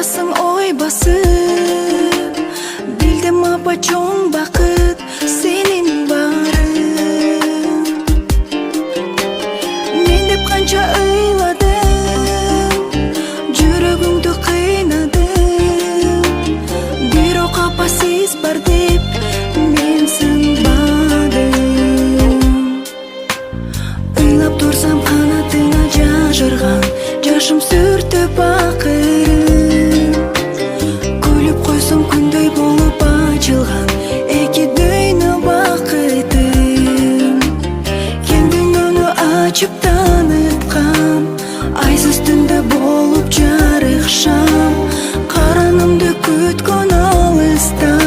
Айласың ой басып, білдім апа чоң бақыт сенің барың. Мен деп қанша ойладым, жүрегіңді қинадым. Бирок апа сіз бар деп мен сынбадым. Ойлап тұрсам қанатыңа жажырған, жашым сүртіп ақырын. Күліп қойсам күндей болып açылған, эки дүйнө бақытым. Кең дүйнөнү ачып таныткан, айсыз түндө болып жарык шам. Каранымды күткөн алыста